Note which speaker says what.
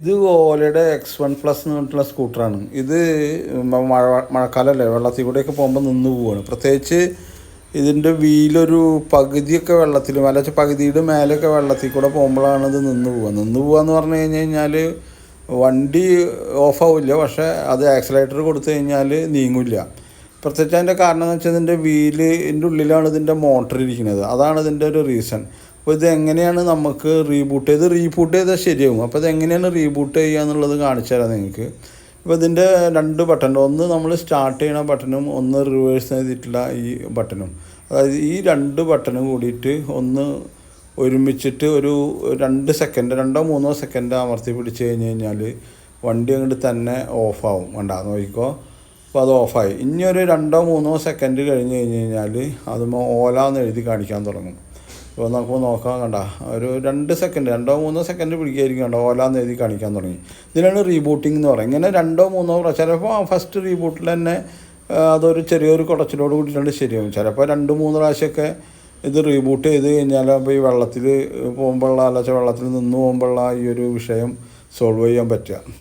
Speaker 1: ഇത് ഓലയുടെ X1 plus എന്ന് പറഞ്ഞിട്ടുള്ള സ്കൂട്ടറാണ്. ഇത് മഴക്കാലമല്ലേ, വെള്ളത്തിൽ കൂടെയൊക്കെ പോകുമ്പോൾ നിന്ന് പോവുകയാണ്. പ്രത്യേകിച്ച് ഇതിൻ്റെ വീലൊരു പകുതിയൊക്കെ വെള്ളത്തിൽ പകുതിയുടെ മേലെയൊക്കെ വെള്ളത്തിൽ കൂടെ പോകുമ്പോഴാണ് ഇത് നിന്ന് പോവുക എന്ന് പറഞ്ഞു കഴിഞ്ഞാൽ വണ്ടി ഓഫാവില്ല, പക്ഷേ അത് ആക്സിലേറ്റർ കൊടുത്തു കഴിഞ്ഞാൽ നീങ്ങില്ല. പ്രത്യേകിച്ച് അതിൻ്റെ കാരണം എന്ന് വെച്ചാൽ ഇതിൻ്റെ വീലിൻ്റെ ഉള്ളിലാണ് ഇതിൻ്റെ മോട്ടർ ഇരിക്കുന്നത്. അതാണ് ഇതിൻ്റെ ഒരു റീസൺ. അപ്പോൾ ഇത് എങ്ങനെയാണ് നമുക്ക് റീബൂട്ട് ചെയ്താൽ ശരിയാവും. അപ്പോൾ ഇതെങ്ങനെയാണ് റീബൂട്ട് ചെയ്യുക എന്നുള്ളത് കാണിച്ചു തരാം നിങ്ങൾക്ക്. ഇപ്പോൾ ഇതിൻ്റെ രണ്ട് ബട്ടൺ, ഒന്ന് നമ്മൾ സ്റ്റാർട്ട് ചെയ്യണ ബട്ടണും ഒന്ന് റിവേഴ്സ് ചെയ്തിട്ടുള്ള ഈ ബട്ടണും, അതായത് ഈ രണ്ട് ബട്ടണും കൂടിയിട്ട് ഒന്ന് ഒരുമിച്ചിട്ട് ഒരു 2-3 സെക്കൻഡ് അമർത്തി പിടിച്ച് കഴിഞ്ഞാൽ വണ്ടി അങ്ങോട്ട് തന്നെ ഓഫാവും. നോക്കിക്കോ, അപ്പോൾ അത് ഓഫായി. ഇനി ഒരു 2-3 സെക്കൻഡ് കഴിഞ്ഞ് കഴിഞ്ഞാൽ അത് ഓല എന്ന് എഴുതി കാണിക്കാൻ തുടങ്ങും. ഇപ്പോൾ നമുക്ക് നോക്കാം, ഒരു 2-3 സെക്കൻഡ് പിടിക്കായിരിക്കും. ഓല എന്ന് എഴുതി കാണിക്കാൻ തുടങ്ങി. ഇതിനാണ് റീബൂട്ടിംഗ് എന്ന് പറയുന്നത്. ഇങ്ങനെ 2-3 ചിലപ്പോൾ ഫസ്റ്റ് റീബൂട്ടിൽ തന്നെ അതൊരു ചെറിയൊരു കുടച്ചിലോട് കൂടിയിട്ടുണ്ട് ശരിയാവും. ചിലപ്പോൾ 2-3 പ്രാവശ്യമൊക്കെ ഇത് റീബൂട്ട് ചെയ്ത് കഴിഞ്ഞാൽ അപ്പോൾ ഈ വെള്ളത്തിൽ പോകുമ്പോഴുള്ള വെള്ളത്തിൽ നിന്ന് പോകുമ്പോഴുള്ള ഈ ഒരു വിഷയം സോൾവ് ചെയ്യാൻ പറ്റുക.